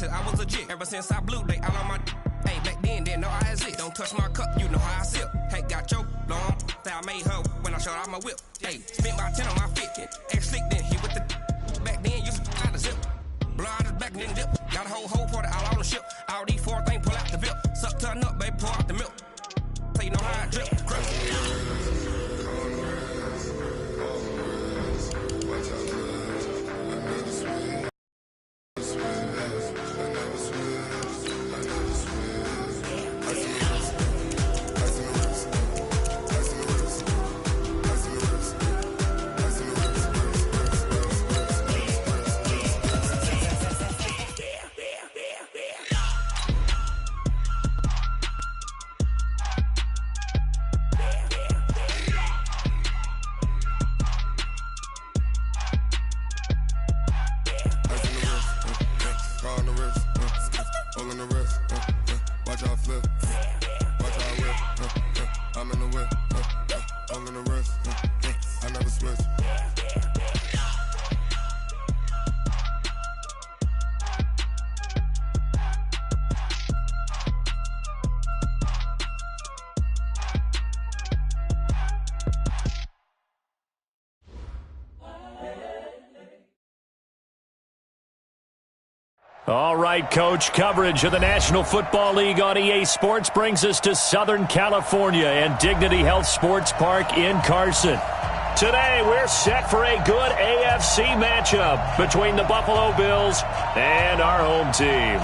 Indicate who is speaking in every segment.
Speaker 1: said I was legit. Ever since I blew, they all on my. Hey, back then, didn't know I exist. Don't touch my cup, you know how I sip. Hey, got your long. That I made her when I showed out my whip. Hey, spent about 10 on my fit. Ex-slick, then hit with the. Back then, used to out the zip. Blow out his back, then dip. Got a whole party all on the ship. All these 4 things, pull out the VIP. Suck, turn up, baby, pour out the milk. So you know how I drip.
Speaker 2: All right, Coach, coverage of the National Football League on EA Sports brings us to Southern California and Dignity Health Sports Park in Carson. Today, we're set for a good AFC matchup between the Buffalo Bills and our home team.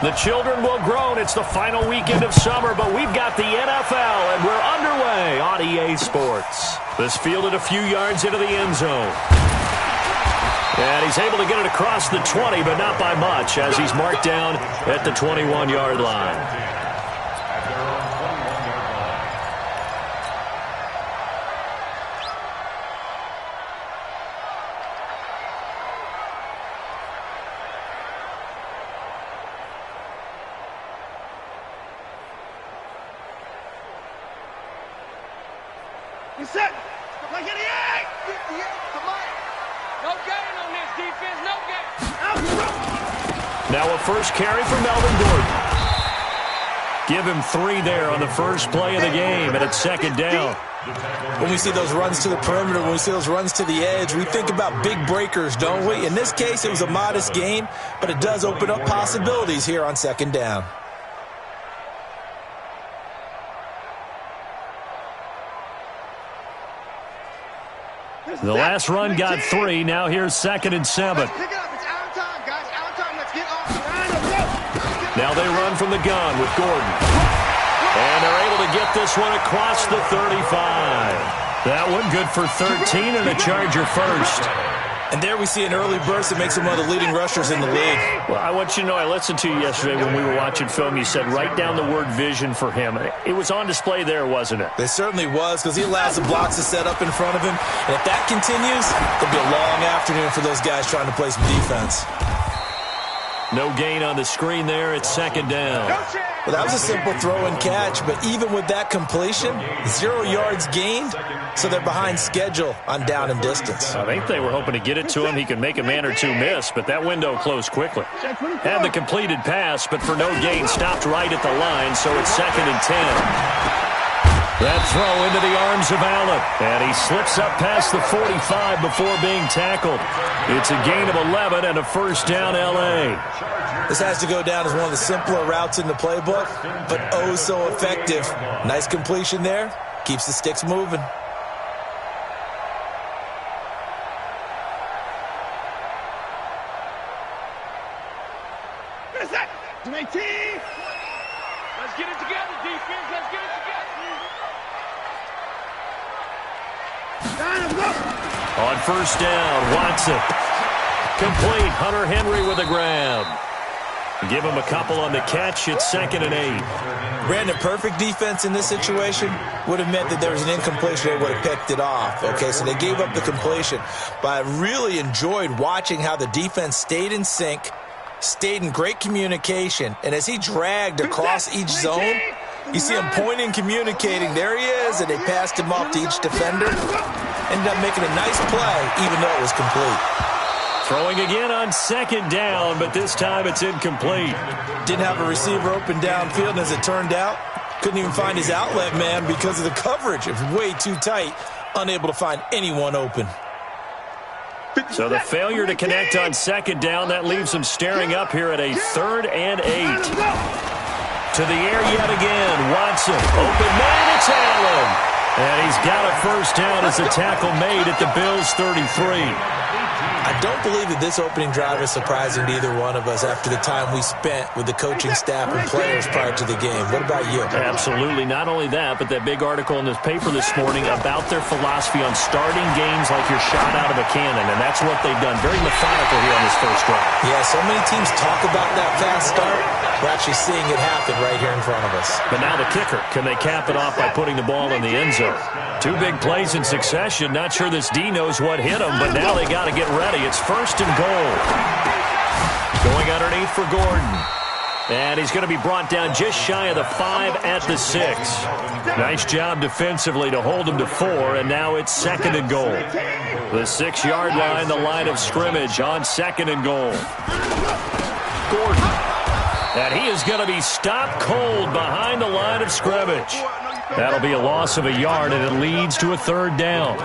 Speaker 2: The children will groan. It's the final weekend of summer, but we've got the NFL, and we're underway on EA Sports. This fielded a few yards into the end zone. And he's able to get it across the 20, but not by much, as he's marked down at the 21-yard line.
Speaker 3: Set. Like it, come on. No gain on this defense, no gain.
Speaker 2: Now a first carry for Melvin Gordon. Give him 3 there on the first play of the game, and it's second down.
Speaker 4: When we see those runs to the perimeter, when we see those runs to the edge, we think about big breakers, don't we? In this case, it was a modest game, but it does open up possibilities here on second down.
Speaker 2: The last run got 3. Now here's 2nd and 7. Now they run from the gun with Gordon. And they're able to get this one across the 35. That one good for 13 and a Charger first.
Speaker 4: And there we see an early burst that makes him one of the leading rushers in the league.
Speaker 2: Well, I want you to know, I listened to you yesterday when we were watching film. You said write down the word vision for him. It was on display there, wasn't it?
Speaker 4: It certainly was, because he allows the blocks to set up in front of him. And if that continues, it'll be a long afternoon for those guys trying to play some defense.
Speaker 2: No gain on the screen there. It's second down.
Speaker 4: Well, that was a simple throw and catch, but even with that completion, 0 yards gained, so they're behind schedule on down and distance.
Speaker 2: I think they were hoping to get it to him. He could make a man or two miss, but that window closed quickly. Had the completed pass, but for no gain, stopped right at the line, so it's 2nd and 10. That throw into the arms of Allen, and he slips up past the 45 before being tackled. It's a gain of 11 and a first down, L.A.
Speaker 4: This has to go down as one of the simpler routes in the playbook, but oh so effective. Nice completion there. Keeps the sticks moving.
Speaker 3: Let's get it together, defense. Let's get it together.
Speaker 2: On first down, Watson. Complete. Hunter Henry with a grab. Give him a couple on the catch. It's 2nd and 8.
Speaker 4: Brandon, perfect defense in this situation would have meant that there was an incompletion. They would have picked it off. Okay, so they gave up the completion. But I really enjoyed watching how the defense stayed in sync stayed in great communication, and as he dragged across each zone, you see him pointing, communicating. There he is, and they passed him off to each defender. Ended up making a nice play, even though it was complete.
Speaker 2: Throwing again on second down, but this time it's incomplete.
Speaker 4: Didn't have a receiver open downfield, and as it turned out, couldn't even find his outlet man because of the coverage. It was way too tight, unable to find anyone open.
Speaker 2: So the failure to connect on second down, that leaves him staring up here at a 3rd and 8. To the air yet again. Watson. Open man. It's Allen. And he's got a first down as a tackle made at the Bills' 33.
Speaker 4: I don't believe that this opening drive is surprising to either one of us after the time we spent with the coaching staff and players prior to the game. What about you?
Speaker 2: Absolutely. Not only that, but that big article in this paper this morning about their philosophy on starting games like you're shot out of a cannon, and that's what they've done. Very methodical here on this first drive.
Speaker 4: Yeah, so many teams talk about that fast start. We're actually seeing it happen right here in front of us.
Speaker 2: But now the kicker. Can they cap it off by putting the ball in the end zone? 2 big plays in succession. Not sure this D knows what hit him, but now they got to get ready. It's 1st and goal. Going underneath for Gordon. And he's going to be brought down just shy of the 5 at the 6. Nice job defensively to hold him to 4, and now it's 2nd and goal. The 6-yard line, the line of scrimmage on 2nd and goal. Gordon. And he is going to be stopped cold behind the line of scrimmage. That'll be a loss of a yard, and it leads to a 3rd down.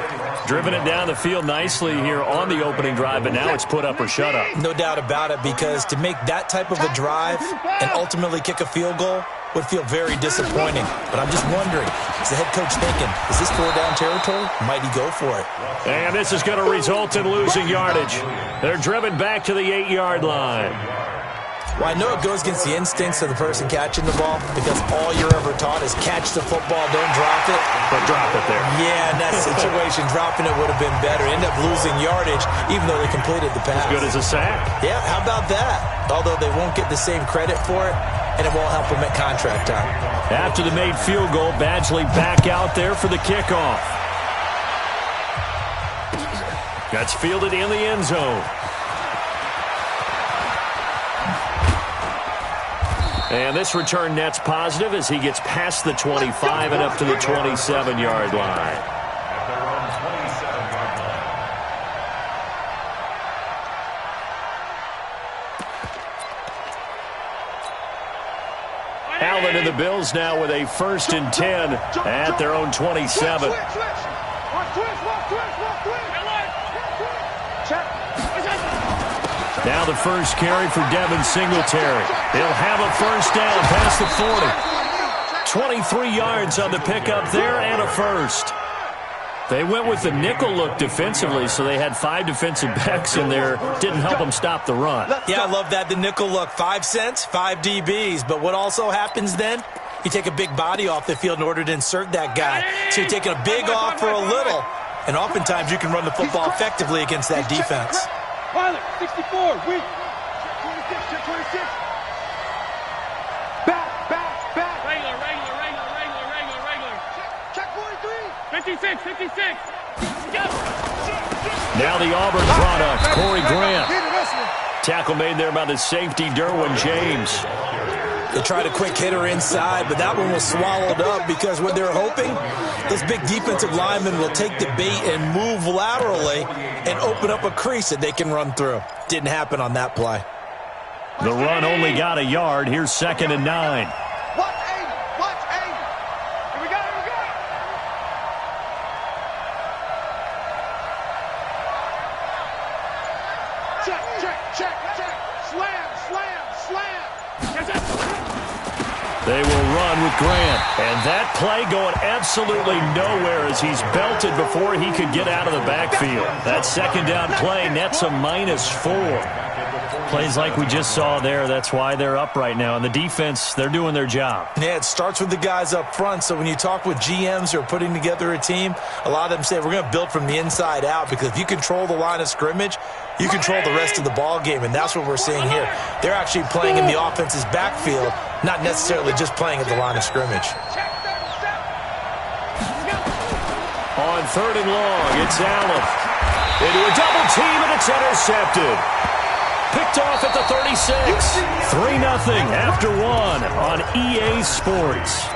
Speaker 2: Driven it down the field nicely here on the opening drive, but now it's put up or shut up.
Speaker 4: No doubt about it, because to make that type of a drive and ultimately kick a field goal would feel very disappointing. But I'm just wondering, is the head coach thinking, is this 4-down territory? Might he go for it?
Speaker 2: And this is going to result in losing yardage. They're driven back to the 8-yard line.
Speaker 4: Well, I know it goes against the instincts of the person catching the ball, because all you're ever taught is catch the football, don't drop it.
Speaker 2: But drop it there.
Speaker 4: Yeah, in that situation, dropping it would have been better. End up losing yardage, even though they completed the pass.
Speaker 2: As good as a sack.
Speaker 4: Yeah, how about that? Although they won't get the same credit for it, and it won't help them at contract time.
Speaker 2: After the made field goal, Badgley back out there for the kickoff. That's fielded in the end zone. And this return net's positive as he gets past the 25 and up to the 27-yard line. Allen and the Bills now with a 1st and 10 at their own 27. Now the first carry for Devin Singletary. He'll have a first down past the 40. 23 yards on the pickup there and a first. They went with the nickel look defensively, so they had 5 defensive backs in there. Didn't help them stop the run.
Speaker 4: Yeah, I love that, the nickel look. 5 cents, 5 DBs. But what also happens then? You take a big body off the field in order to insert that guy. So you're taking a big off for a little. And oftentimes you can run the football effectively against that defense.
Speaker 3: Pilot, 64, weak. 26, check 26. Back. Regular. Check 43. 56. Go.
Speaker 2: Now the Auburn product, Corey Grant. Tackle made there by the safety, Derwin James.
Speaker 4: They tried a quick hitter inside, but that one was swallowed up because what they're hoping, those big defensive linemen will take the bait and move laterally and open up a crease that they can run through. Didn't happen on that play.
Speaker 2: The run only got a yard. Here's 2nd and 9.
Speaker 3: Watch 80. Here we go. Check. Slam.
Speaker 2: They will run with Grant. And that play going absolutely nowhere as he's belted before he could get out of the backfield. That 2nd down play nets a -4. Plays like we just saw there, that's why they're up right now. And the defense, they're doing their job.
Speaker 4: Yeah, it starts with the guys up front. So when you talk with GMs who are putting together a team, a lot of them say we're going to build from the inside out, because if you control the line of scrimmage, you control the rest of the ball game, and that's what we're seeing here. They're actually playing in the offense's backfield, not necessarily just playing at the line of scrimmage.
Speaker 2: On 3rd and long, it's Allen. Into a double team, and it's intercepted. picked off at the 36. 3-0 after one on EA Sports.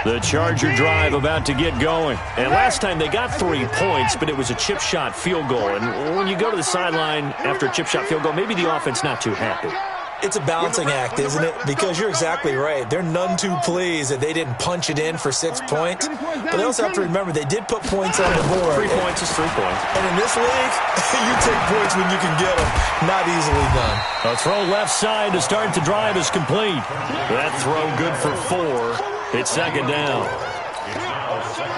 Speaker 2: The Charger drive about to get going. And last time they got 3 points, but it was a chip shot field goal. And when you go to the sideline after a chip shot field goal, maybe the offense not too happy.
Speaker 4: It's a balancing act, isn't it? Because you're exactly right. They're none too pleased that they didn't punch it in for 6 points. But they also have to remember they did put points on the board.
Speaker 2: 3 points is 3 points.
Speaker 4: And in this league, you take points when you can get them. Not easily done.
Speaker 2: A throw left side to start the drive is complete. That throw good for 4. It's second down.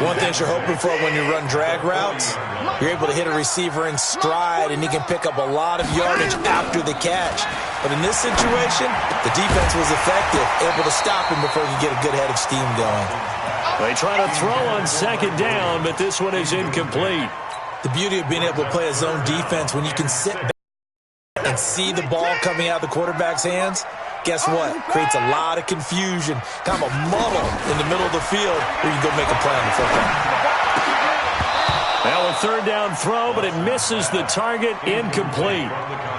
Speaker 4: One thing you're hoping for when you run drag routes, you're able to hit a receiver in stride, and he can pick up a lot of yardage after the catch. But in this situation, the defense was effective, able to stop him before he could get a good head of steam going.
Speaker 2: They try to throw on second down, but this one is incomplete.
Speaker 4: The beauty of being able to play a zone defense when you can sit back and see the ball coming out of the quarterback's hands, guess what? Creates a lot of confusion, kind of a muddle in the middle of the field where you can go make a play on the football.
Speaker 2: Now a third down throw, but it misses the target, incomplete.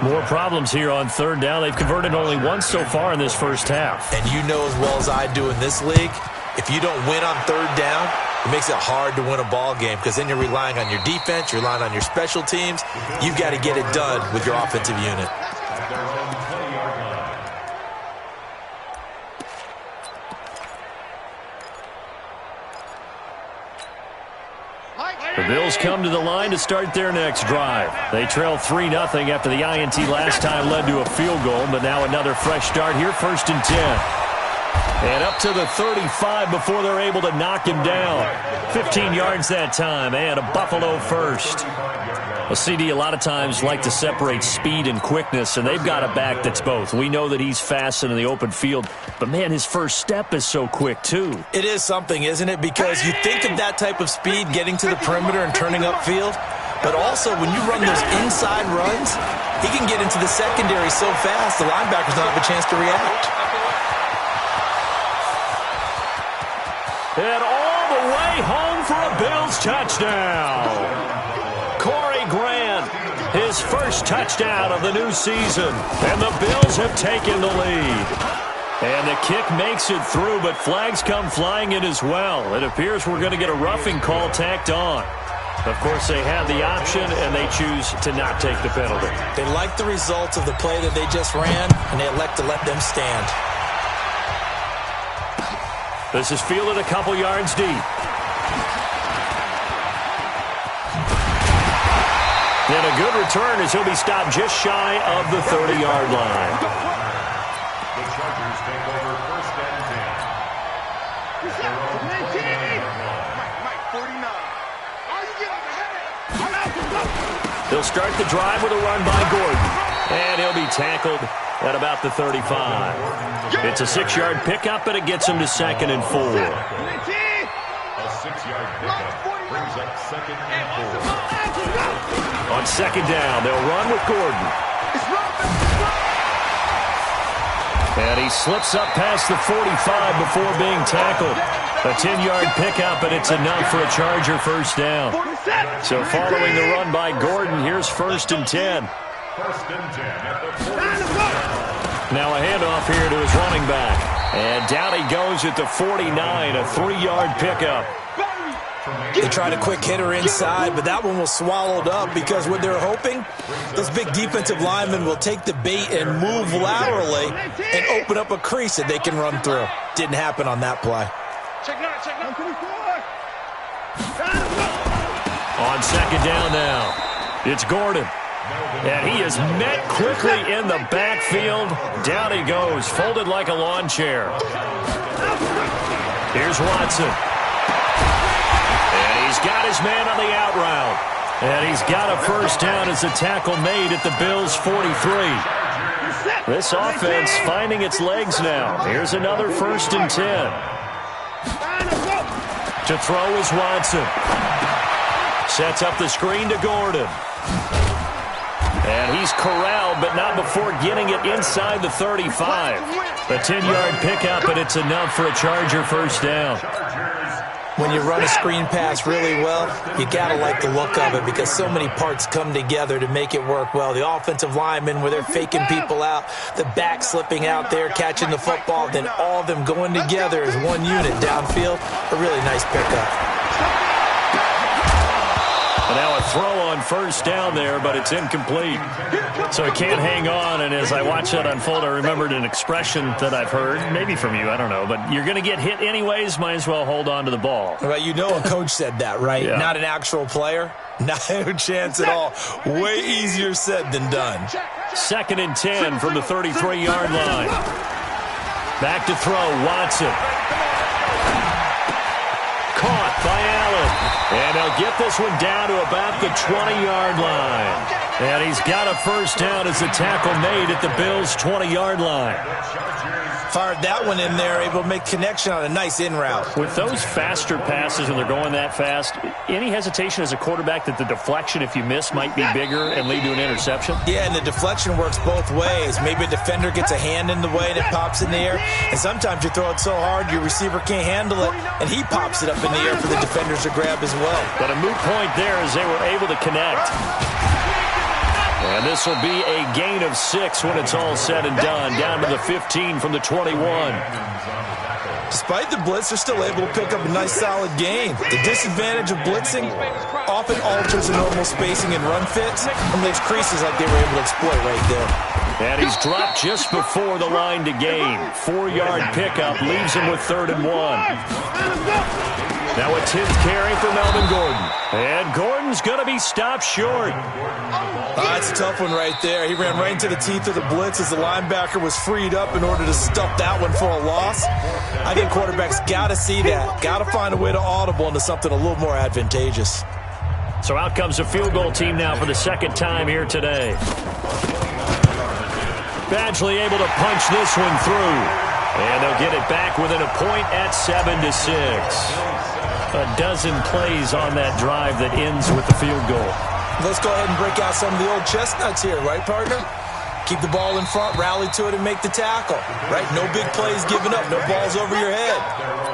Speaker 2: More problems here on third down. They've converted only once so far in this first half.
Speaker 4: And you know as well as I do in this league, if you don't win on third down, it makes it hard to win a ball game because then you're relying on your defense, you're relying on your special teams. You've got to get it done with your offensive unit.
Speaker 2: The Bills come to the line to start their next drive. They trail 3-0 after the INT last time led to a field goal, but now another fresh start here, 1st and 10. And up to the 35 before they're able to knock him down. 15 yards that time, and a Buffalo first. A CD a lot of times like to separate speed and quickness, and they've got a back that's both. We know that he's fast in the open field, but, man, his first step is so quick, too.
Speaker 4: It is something, isn't it? Because you think of that type of speed getting to the perimeter and turning upfield, but also when you run those inside runs, he can get into the secondary so fast the linebackers don't have a chance to react.
Speaker 2: And all the way home for a Bills touchdown. Corey Grant, his first touchdown of the new season. And the Bills have taken the lead. And the kick makes it through, but flags come flying in as well. It appears we're going to get a roughing call tacked on. Of course, they have the option, and they choose to not take the penalty.
Speaker 4: They like the results of the play that they just ran, and they elect to let them stand.
Speaker 2: This is fielded a couple yards deep. And a good return as he'll be stopped just shy of the 30-yard line.
Speaker 5: The Chargers take over 1st and 10.
Speaker 2: They'll start the drive with a run by Gordon. And he'll be tackled at about the 35. It's a 6-yard pickup, and it gets him to 2nd and 4.
Speaker 5: A 6-yard pickup brings up 2nd and 4.
Speaker 2: On 2nd down, they'll run with Gordon. And he slips up past the 45 before being tackled. A 10-yard pickup, and it's enough for a Charger first down. So following the run by Gordon, here's 1st and 10.
Speaker 5: 1st and 10 at the 40.
Speaker 2: Now a handoff here to his running back. And down he goes at the 49, a 3-yard pickup.
Speaker 4: They tried a quick hitter inside, but that one was swallowed up because what they're hoping, those big defensive linemen will take the bait and move laterally and open up a crease that they can run through. Didn't happen on that play.
Speaker 2: On 2nd down now, it's Gordon. And he is met quickly in the backfield. Down he goes, folded like a lawn chair. Here's Watson. And he's got his man on the out route. And he's got a first down as a tackle made at the Bills' 43. This offense finding its legs now. Here's another 1st and 10. To throw is Watson. Sets up the screen to Gordon. And he's corralled, but not before getting it inside the 35. A 10-yard pickup, and it's enough for a Charger first down.
Speaker 4: When you run a screen pass really well, you got to like the look of it because so many parts come together to make it work well. The offensive linemen, where they're faking people out, the back slipping out there, catching the football, then all of them going together as one unit downfield. A really nice pickup.
Speaker 2: And now a throw on first down there, but it's incomplete. So he can't hang on, and as I watch that unfold, I remembered an expression that I've heard, maybe from you, I don't know, but you're going to get hit anyways, might as well hold on to the ball.
Speaker 4: Well, you know a coach said that, right?
Speaker 2: Yeah.
Speaker 4: Not an actual player? No chance at all. Way easier said than done.
Speaker 2: 2nd and 10 from the 33-yard line. Back to throw, Watson. Caught by Allen. And they'll get this one down to about the 20-yard line. And he's got a first down as the tackle made at the Bills' 20-yard line.
Speaker 4: Fired that one in there, able to make connection on a nice in route.
Speaker 2: With those faster passes and they're going that fast, any hesitation as a quarterback that the deflection, if you miss, might be bigger and lead to an interception?
Speaker 4: Yeah, and the deflection works both ways. Maybe a defender gets a hand in the way and it pops in the air. And sometimes you throw it so hard your receiver can't handle it, and he pops it up in the air for the defenders to grab as well.
Speaker 2: But a moot point there as they were able to connect. And this will be a gain of 6 when it's all said and done, down to the 15 from the 21.
Speaker 4: Despite the blitz, they're still able to pick up a nice, solid gain. The disadvantage of blitzing often alters the normal spacing and run fits and leaves creases like they were able to exploit right there.
Speaker 2: And he's dropped just before the line to gain. 4-yard pickup leaves him with 3rd and 1. Now a 10th carry for Melvin Gordon. And Gordon's going to be stopped short.
Speaker 4: That's a tough one right there. He ran right into the teeth of the blitz as the linebacker was freed up in order to stuff that one for a loss. I think quarterbacks got to see that. Got to find a way to audible into something a little more advantageous.
Speaker 2: So out comes the field goal team now for the 2nd time here today. Badgley able to punch this one through. And they'll get it back within a point at 7-6. A dozen plays on that drive that ends with the field goal.
Speaker 4: Let's go ahead and break out some of the old chestnuts here, right, partner? Keep the ball in front, rally to it, and make the tackle, right? No big plays given up, no balls over your head.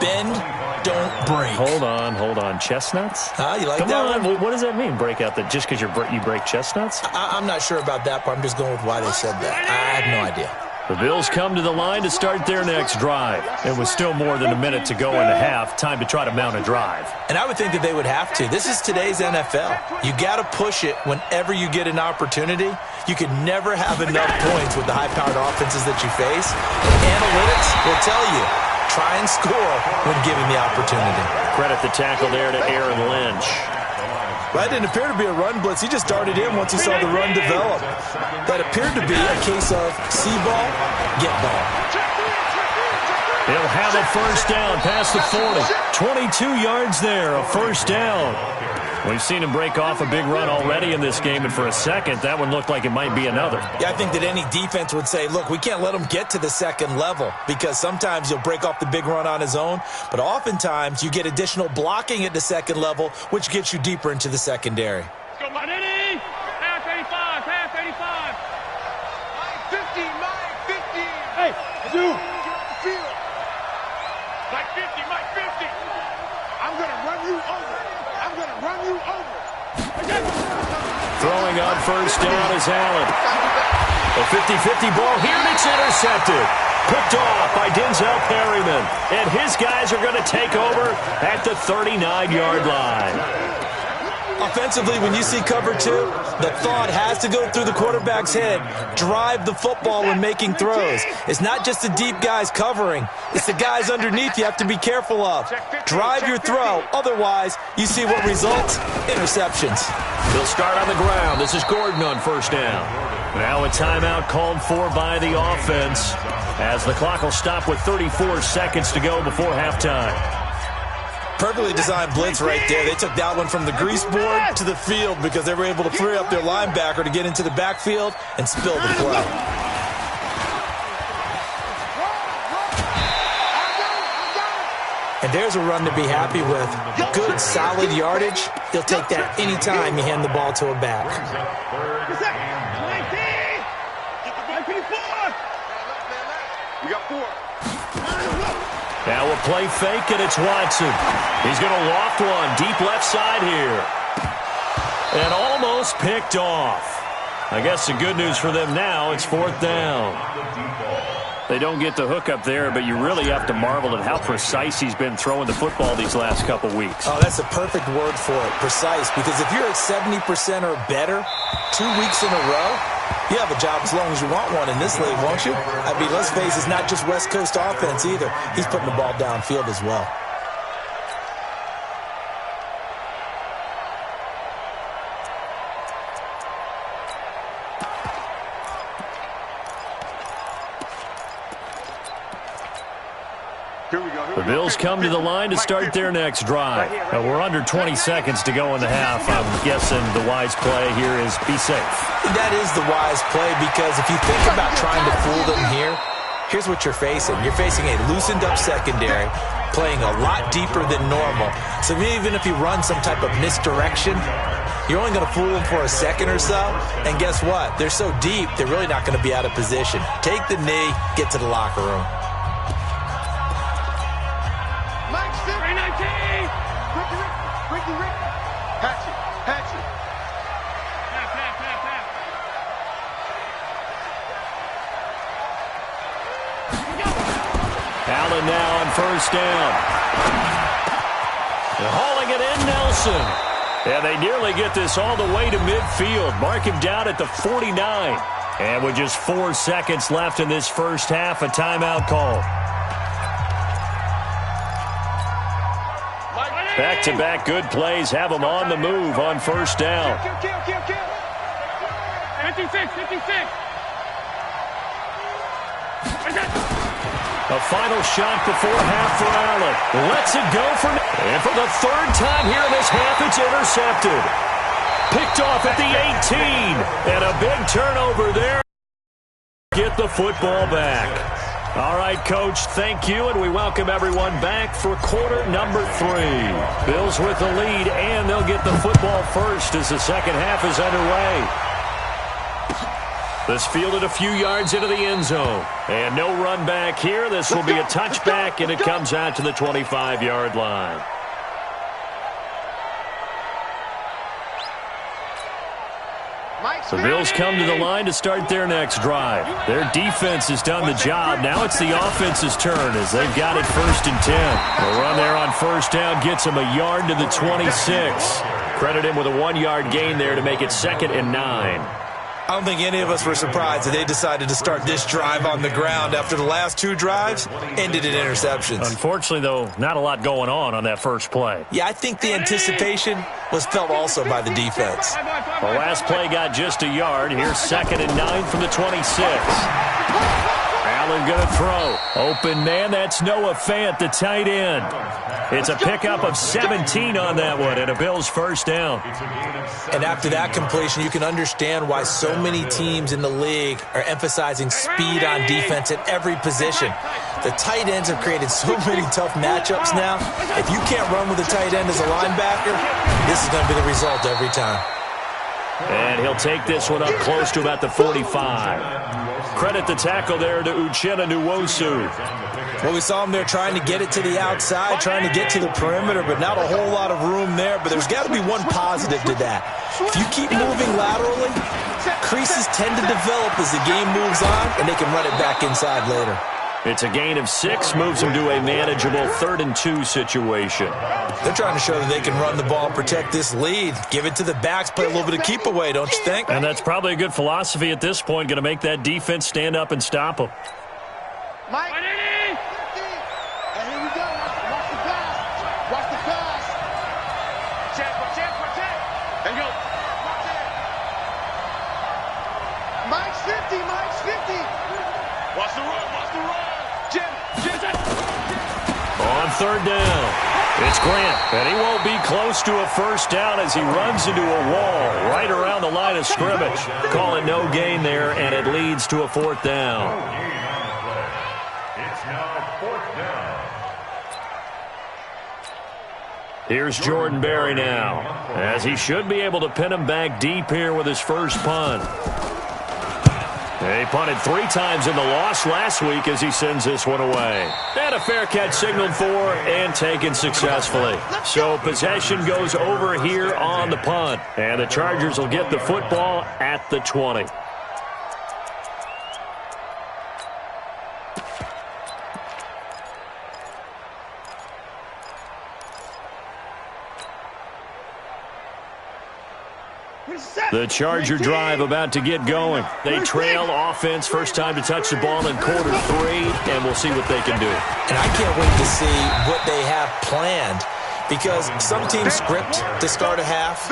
Speaker 4: Bend, don't break.
Speaker 2: Hold on. Chestnuts?
Speaker 4: You like
Speaker 2: Come
Speaker 4: that
Speaker 2: on.
Speaker 4: one?
Speaker 2: What does that mean, break out? That just because you break chestnuts?
Speaker 4: I'm not sure about that part. I'm just going with why they said that. I have no idea.
Speaker 2: The Bills come to the line to start their next drive. It was still more than a minute to go in the half. Time to try to mount a drive.
Speaker 4: And I would think that they would have to. This is today's NFL. You got to push it whenever you get an opportunity. You can never have enough points with the high-powered offenses that you face. Analytics will tell you, try and score when given the opportunity.
Speaker 2: Credit the tackle there to Aaron Lynch.
Speaker 4: That didn't appear to be a run blitz. He just darted in once he saw the run develop. That appeared to be a case of see ball, get ball.
Speaker 2: He'll have a first down past the 40. 22 yards there, a first down. We've seen him break off a big run already in this game, and for a second, that one looked like it might be another.
Speaker 4: Yeah, I think that any defense would say, look, we can't let him get to the second level because sometimes he'll break off the big run on his own, but oftentimes you get additional blocking at the second level, which gets you deeper into the secondary.
Speaker 3: Go, Manini! Pass 85, pass 85. 50, Mike 50. Hey, Zoo. Field. Mike 50, Mike 50. I'm going to run you over. I'm going to run you over.
Speaker 2: Throwing on first down is Allen. A 50-50 ball here, and it's intercepted. Picked off by Denzel Perryman. And his guys are going to take over at the 39-yard line.
Speaker 4: Offensively, when you see cover 2, the thought has to go through the quarterback's head. Drive the football when making throws. It's not just the deep guys covering. It's the guys underneath you have to be careful of. Drive your throw. Otherwise, you see what results? Interceptions.
Speaker 2: He'll start on the ground. This is Gordon on first down. Now a timeout called for by the offense as the clock will stop with 34 seconds to go before halftime.
Speaker 4: Perfectly designed blitz right there. They took that one from the grease board to the field because they were able to free up their linebacker to get into the backfield and spill the play. And there's a run to be happy with. Good, solid yardage. He'll take that anytime you hand the ball to a back.
Speaker 2: Now a play fake, and it's Watson. He's going to loft one deep left side here. And almost picked off. I guess the good news for them now, it's 4th down. They don't get the hook up there, but you really have to marvel at how precise he's been throwing the football these last couple weeks.
Speaker 4: Oh, that's a perfect word for it, precise. Because if you're at 70% or better 2 weeks in a row, you have a job as long as you want one in this league, won't you? I mean, let's face it, it's not just West Coast offense either. He's putting the ball downfield as well.
Speaker 2: The Bills come to the line to start their next drive. We're under 20 seconds to go in the half. I'm guessing the wise play here is be safe.
Speaker 4: That is the wise play, because if you think about trying to fool them here, here's what you're facing. You're facing a loosened-up secondary, playing a lot deeper than normal. So even if you run some type of misdirection, you're only going to fool them for a second or so. And guess what? They're so deep, they're really not going to be out of position. Take the knee, get to the locker room.
Speaker 2: Allen now on 1st down. They're hauling it in, Nelson. And they nearly get this all the way to midfield. Mark him down at the 49. And with just 4 seconds left in this first half, a timeout call. Back-to-back good plays have them on the move on 1st down.
Speaker 3: 56.
Speaker 2: A final shot before half for Allen. Lets it go for... And for the 3rd time here in this half, it's intercepted. Picked off at the 18. And a big turnover there. Get the football back. All right, Coach, thank you, and we welcome everyone back for quarter number 3. Bills with the lead, and they'll get the football first as the second half is underway. This fielded a few yards into the end zone. And no run back here. This will be a touchback, and it comes out to the 25-yard line. The Bills come to the line to start their next drive. Their defense has done the job. Now it's the offense's turn as they've got it 1st and 10. The run there on 1st down gets them a yard to the 26. Credit him with a 1-yard gain there to make it 2nd and 9.
Speaker 4: I don't think any of us were surprised that they decided to start this drive on the ground after the last 2 drives ended in interceptions.
Speaker 2: Unfortunately, though, not a lot going on that first play.
Speaker 4: Yeah, I think the anticipation was felt also by the defense.
Speaker 2: The last play got just a yard. Here's 2nd and 9 from the 26. Allen going to throw. Open man, that's Noah Fant, the tight end. It's a pickup of 17 on that one and a Bills 1st down.
Speaker 4: And after that completion, you can understand why so many teams in the league are emphasizing speed on defense at every position. The tight ends have created so many tough matchups now. If you can't run with a tight end as a linebacker, this is going to be the result every time.
Speaker 2: And he'll take this one up close to about the 45. Credit the tackle there to Uchenna Nwosu.
Speaker 4: Well, we saw him there trying to get it to the outside, trying to get to the perimeter, but not a whole lot of room there. But there's got to be one positive to that. If you keep moving laterally, creases tend to develop as the game moves on, and they can run it back inside later.
Speaker 2: It's a gain of 6, moves them to a manageable 3rd and 2 situation.
Speaker 4: They're trying to show that they can run the ball and protect this lead. Give it to the backs, play a little bit of keep away, don't you think?
Speaker 2: And that's probably a good philosophy at this point, going to make that defense stand up and stop them.
Speaker 3: Mike. And here we go. Watch the pass. Watch the pass. Check. There you go. Watch it. Mike's 50. Watch the run. Jim.
Speaker 2: On 3rd down, it's Grant, and he won't be close to a 1st down as he runs into a wall right around the line of scrimmage. Call it no gain there, and it leads to a 4th down.
Speaker 5: It's now 4th down.
Speaker 2: Here's Jordan Berry now, as he should be able to pin him back deep here with his first punt. He punted 3 times in the loss last week as he sends this one away. And a fair catch signaled for and taken successfully. So possession goes over here on the punt. And the Chargers will get the football at the 20. The Charger drive about to get going. They trail offense, first time to touch the ball in quarter 3, and we'll see what they can do.
Speaker 4: And I can't wait to see what they have planned, because some teams script to start a half.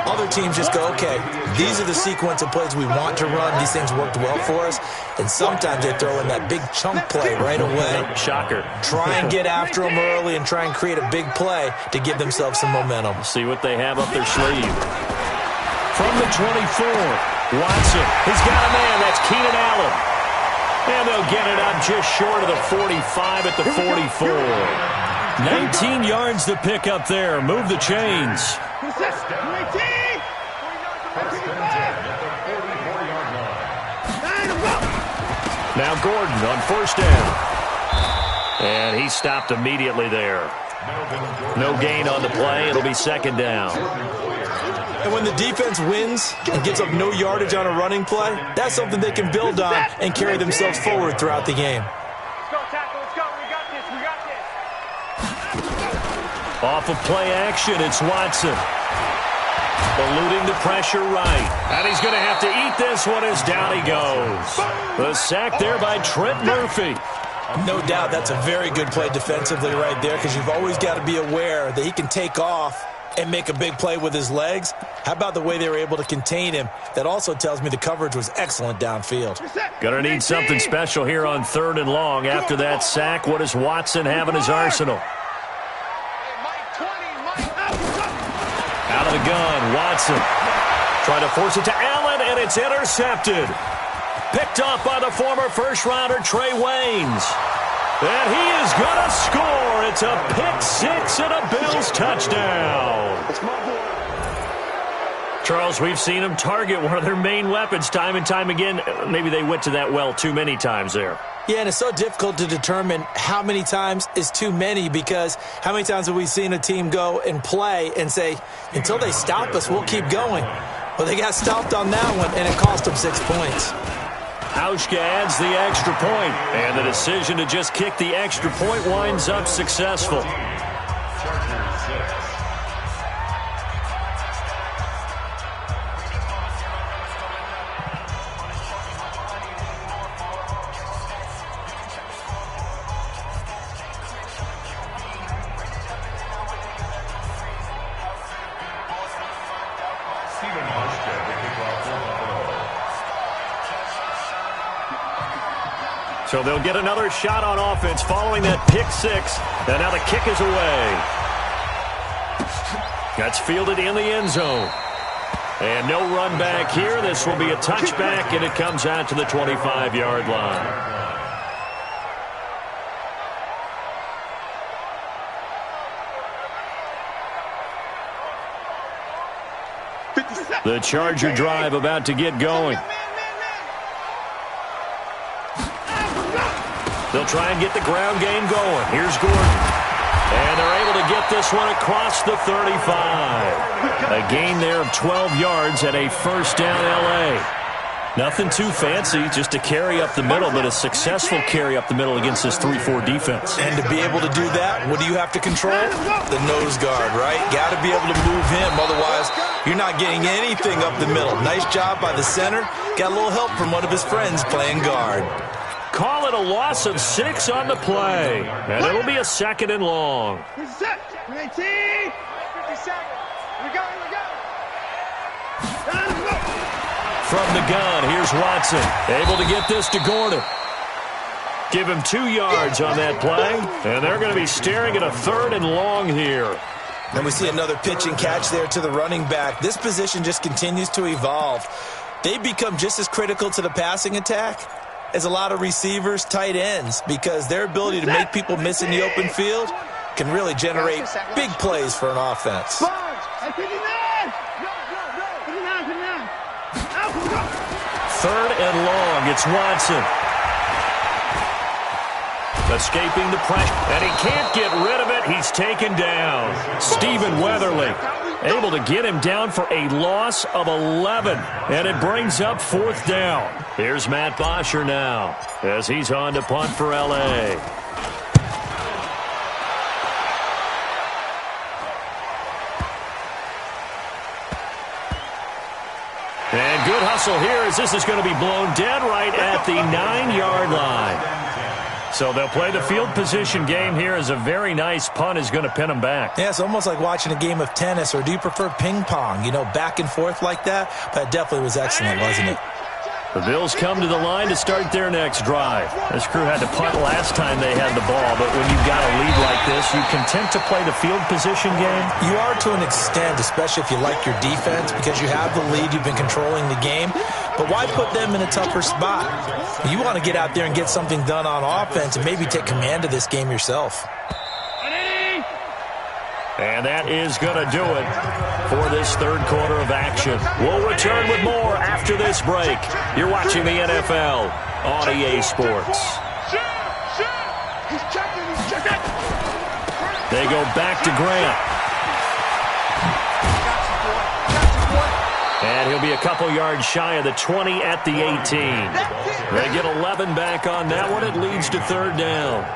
Speaker 4: Other teams just go, okay, these are the sequence of plays we want to run. These things worked well for us. And sometimes they throw in that big chunk play right away.
Speaker 2: Shocker.
Speaker 4: Try and get after them early and try and create a big play to give themselves some momentum.
Speaker 2: See what they have up their sleeve. From the 24, Watson. He's got a man. That's Keenan Allen. And they'll get it up just short of the 45 at the 44. 19 yards to pick up there. Move the chains. Now Gordon on first down. And he stopped immediately there. No gain on the play. It'll be second down.
Speaker 4: And when the defense wins and gives up no yardage on a running play, that's something they can build on and carry themselves forward throughout the game.
Speaker 3: Let's go, tackle. Let's go. We got this. We got this.
Speaker 2: Off of play action, it's Watson. Eluding the pressure right. And he's going to have to eat this one as down he goes. The sack there by Trent Murphy.
Speaker 4: No doubt that's a very good play defensively right there, because you've always got to be aware that he can take off and make a big play with his legs. How about the way they were able to contain him? That also tells me the coverage was excellent downfield.
Speaker 2: Gonna need something special here on 3rd and long. After that sack, what does Watson have in his arsenal? Out of the gun, Watson. Trying to force it to Allen, and it's intercepted. Picked off by the former first-rounder Trey Waynes. And he is going to score. It's a pick-6 and a Bills touchdown. Charles, we've seen them target one of their main weapons time and time again. Maybe they went to that well too many times there.
Speaker 4: Yeah, and it's so difficult to determine how many times is too many, because how many times have we seen a team go and play and say, until they stop us, we'll keep going. Well, they got stopped on that one, and it cost them 6 points.
Speaker 2: Hauschka adds the extra point, and the decision to just kick the extra point winds up successful. So they'll get another shot on offense following that pick-6. And now the kick is away. That's fielded in the end zone. And no run back here. This will be a touchback, and it comes out to the 25-yard line. The Charger drive about to get going. They'll try and get the ground game going. Here's Gordon. And they're able to get this one across the 35. A gain there of 12 yards and a first down L.A. Nothing too fancy, just a carry up the middle, but a successful carry up the middle against this 3-4 defense.
Speaker 4: And to be able to do that, what do you have to control? The nose guard, right? Got to be able to move him, otherwise you're not getting anything up the middle. Nice job by the center. Got a little help from one of his friends playing guard.
Speaker 2: Call it a loss of 6 on the play. And it'll be a 2nd and long.
Speaker 3: 50 seconds. We go.
Speaker 2: From the gun, here's Watson. Able to get this to Gordon. Give him 2 yards on that play. And they're going to be staring at a 3rd and long here.
Speaker 4: And we see another pitch and catch there to the running back. This position just continues to evolve. They become just as critical to the passing attack as a lot of receivers, tight ends, because their ability to make people miss in the open field can really generate big plays for an offense.
Speaker 2: 3rd and long. It's Watson. Escaping the pressure, and he can't get rid of it. He's taken down. Stephen Weatherly able to get him down for a loss of 11, and it brings up 4th down. Here's Matt Bosher now as he's on to punt for L.A. And good hustle here as this is going to be blown dead right at the 9-yard line. So they'll play the field position game here as a very nice punt is going to pin them back.
Speaker 4: Yeah, it's almost like watching a game of tennis, or do you prefer ping pong? You know, back and forth like that? That definitely was excellent, wasn't it?
Speaker 2: The Bills come to the line to start their next drive. This crew had to punt last time they had the ball, but when you've got a lead like this, you content to play the field position game?
Speaker 4: You are to an extent, especially if you like your defense, because you have the lead, you've been controlling the game. But why put them in a tougher spot? You want to get out there and get something done on offense and maybe take command of this game yourself.
Speaker 2: And that is going to do it for this 3rd quarter of action. We'll return with more after this break. You're watching the NFL on EA Sports. They go back to Grant. And he'll be a couple yards shy of the 20 at the 18. They get 11 back on that one. It leads to 3rd down.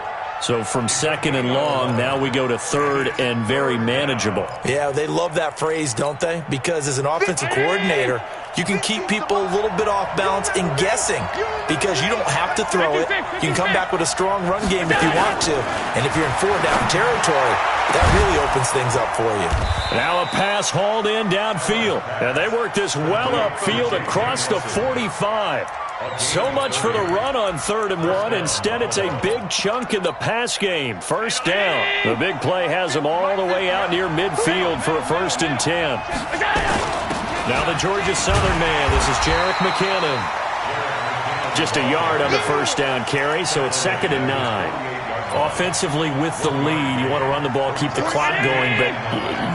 Speaker 2: So from 2nd and long, now we go to 3rd and very manageable.
Speaker 4: Yeah, they love that phrase, don't they? Because as an offensive coordinator, you can keep people a little bit off balance and guessing because you don't have to throw it. You can come back with a strong run game if you want to. And if you're in 4-down territory, that really opens things up for you.
Speaker 2: Now a pass hauled in downfield. And they work this well upfield across the 45. So much for the run on 3rd and 1. Instead, it's a big chunk in the pass game. 1st down. The big play has them all the way out near midfield for a 1st and 10. Now the Georgia Southern man. This is Jerick McKinnon. Just a yard on the 1st down carry, so it's 2nd and 9. Offensively with the lead, you want to run the ball, keep the clock going, but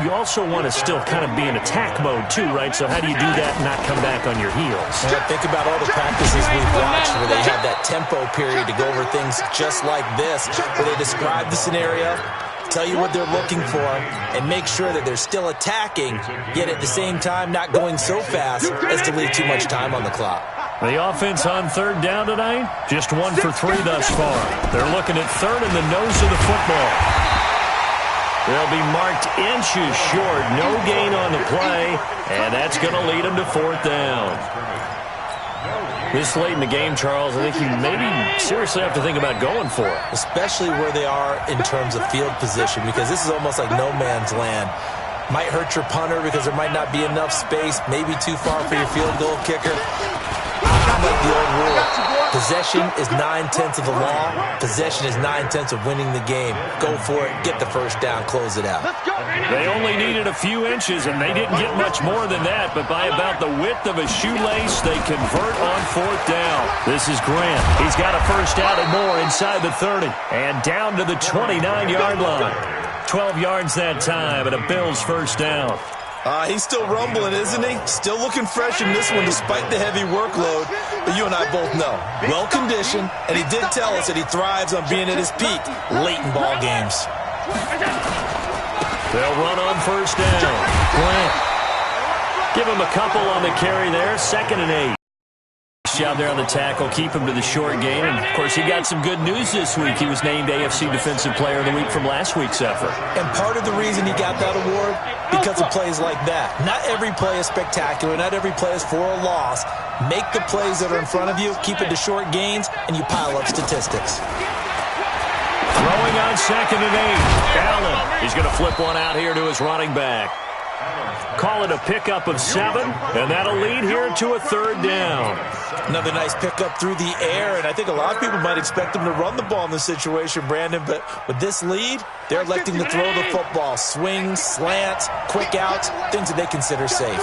Speaker 2: you also want to still kind of be in attack mode too, right? So how do you do that and not come back on your heels?
Speaker 4: Well, think about all the practices we've watched where they have that tempo period to go over things just like this, where they describe the scenario, tell you what they're looking for, and make sure that they're still attacking, yet at the same time not going so fast as to leave too much time on the clock.
Speaker 2: The offense on 3rd down tonight, just 1 for 3 thus far. They're looking at 3rd in the nose of the football. They'll be marked inches short, no gain on the play, and that's going to lead them to 4th down. This late in the game, Charles, I think you maybe seriously have to think about going for it.
Speaker 4: Especially where they are in terms of field position, because this is almost like no man's land. Might hurt your punter because there might not be enough space, maybe too far for your field goal kicker. I'm like the old rule. Possession is 9/10 of the law. Possession is 9/10 of winning the game. Go for it. Get the 1st down. Close it out.
Speaker 2: They only needed a few inches, and they didn't get much more than that. But by about the width of a shoelace, they convert on 4th down. This is Grant. He's got a 1st down and more inside the 30. And down to the 29-yard line. 12 yards that time, and a Bills 1st down.
Speaker 4: He's still rumbling, isn't he? Still looking fresh in this one despite the heavy workload. But you and I both know, well-conditioned, and he did tell us that he thrives on being at his peak late in ball games.
Speaker 2: They'll run on 1st down. Grant. Give him a couple on the carry there. 2nd and 8. Job there on the tackle, keep him to the short game. And, of course, he got some good news this week. He was named AFC Defensive Player of the Week from last week's effort.
Speaker 4: And part of the reason he got that award, because of plays like that. Not every play is spectacular. Not every play is for a loss. Make the plays that are in front of you, keep it to short gains, and you pile up statistics.
Speaker 2: Throwing on 2nd and 8. Allen. He's going to flip one out here to his running back. Call it a pickup of 7, and that'll lead here to a 3rd down.
Speaker 4: Another nice pickup through the air, and I think a lot of people might expect them to run the ball in this situation, Brandon, but with this lead, they're electing to throw the football. Swings, slants, quick outs, things that they consider safe.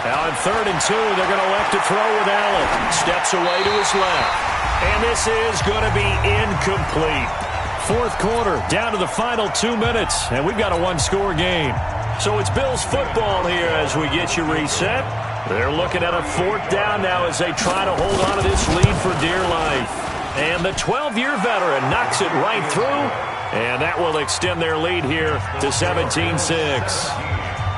Speaker 2: Now on 3rd and 2, they're going to elect to throw with Allen. Steps away to his left. And this is going to be incomplete. Fourth quarter, down to the final 2 minutes, and we've got a one-score game. So it's Bills football here as we get you reset. They're looking at a fourth down now as they try to hold on to this lead for dear life. And the 12-year veteran knocks it right through, and that will extend their lead here to 17-6.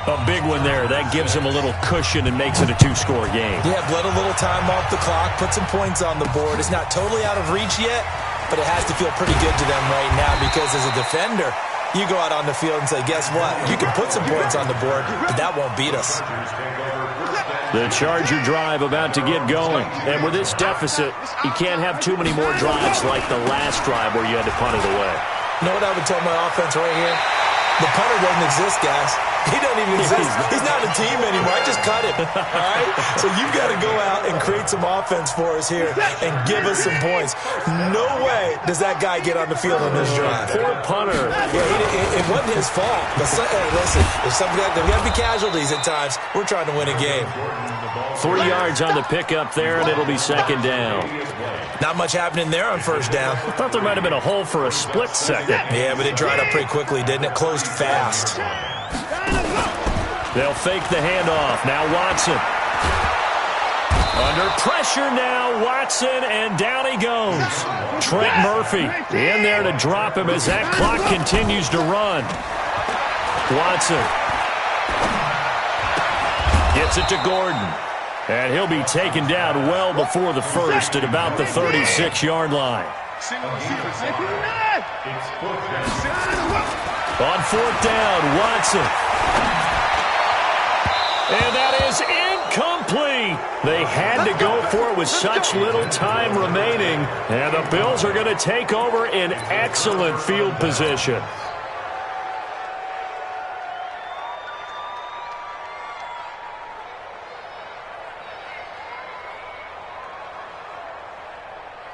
Speaker 2: A big one there. That gives them a little cushion and makes it a two-score game.
Speaker 4: Yeah, let a little time off the clock, put some points on the board. It's not totally out of reach yet, but it has to feel pretty good to them right now because as a defender, you go out on the field and say, guess what? You can put some points on the board, but that won't beat us.
Speaker 2: The Charger drive about to get going. And with this deficit, you can't have too many more drives like the last drive where you had to punt it away.
Speaker 4: You know what I would tell my offense right here? The punter doesn't exist, guys. He doesn't even exist. He's not a team anymore. I just cut him. All right? So you've got to go out and create some offense for us here and give us some points. No way does that guy get on the field on this drive.
Speaker 2: Poor punter.
Speaker 4: Yeah, it wasn't his fault. But hey, listen, there's got to be casualties at times. We're trying to win a game.
Speaker 2: 3 yards on the pickup there, and it'll be second down.
Speaker 4: Not much happening there on first down.
Speaker 2: I thought there might have been a hole for a split second.
Speaker 4: Yeah, but it dried up pretty quickly, didn't it? Closed fast.
Speaker 2: They'll fake the handoff. Now Watson. Under pressure now, Watson, and down he goes. Trent Murphy in there to drop him as that clock continues to run. Watson gets it to Gordon. And he'll be taken down well before the first at about the 36-yard line. On fourth down, Watson. And that is incomplete. They had to go for it with such little time remaining. And the Bills are going to take over in excellent field position.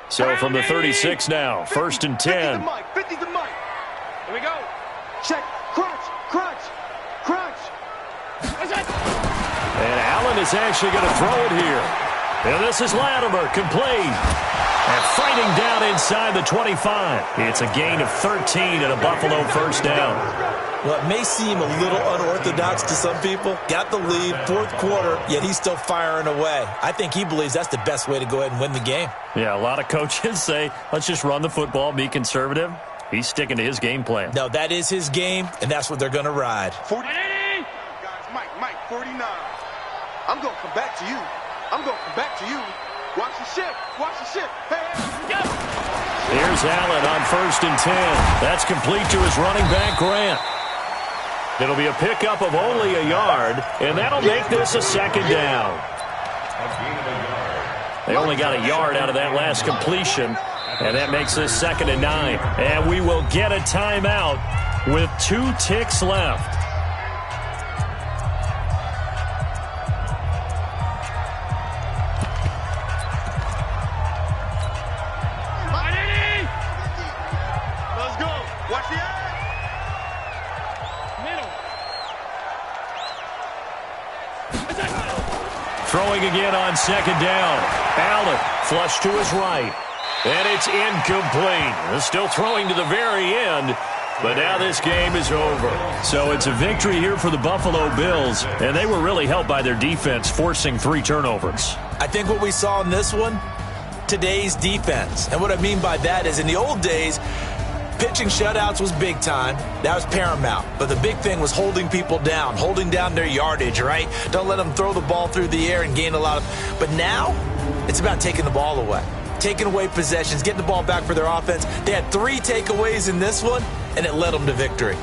Speaker 2: So from the 36 now, 1st and 10.
Speaker 3: 50 to Mike. Here we go. Check. Crunch. Crunch. Crunch.
Speaker 2: And Allen is actually going to throw it here. And this is Latimer, complete. And fighting down inside the 25. It's a gain of 13 and a Buffalo first down.
Speaker 4: Well, it may seem a little unorthodox to some people. Got the lead, fourth quarter, yet he's still firing away. I think he believes that's the best way to go ahead and win the game. Yeah, a lot of coaches say, let's just run the football, be conservative. He's sticking to his game plan. No, that is his game, and that's what they're going to ride.
Speaker 3: 40. Guys, Mike, 49. I'm going to come back to you. I'm going to come back to you. Watch the ship. Watch the ship. Hey, go.
Speaker 2: Here's Allen on 1st and 10. That's complete to his running back, Grant. It'll be a pickup of only a yard, and that'll make this a second down. They only got a yard out of that last completion, and that makes this 2nd and 9. And we will get a timeout with 2 ticks left.
Speaker 3: Let's go. Watch the eye.
Speaker 2: Throwing again on 2nd down. Allen flush to his right. And it's incomplete. Still throwing to the very end. But now this game is over. So it's a victory here for the Buffalo Bills. And they were really helped by their defense, forcing 3 turnovers. I think what we saw in this one, today's defense. And what I mean by that is in the old days, pitching shutouts was big time. That was paramount. But the big thing was holding people down, holding down their yardage, right? Don't let them throw the ball through the air and gain a lot of... But now, it's about taking the ball away. Taking away possessions, getting the ball back for their offense. They had 3 takeaways in this one, and it led them to victory.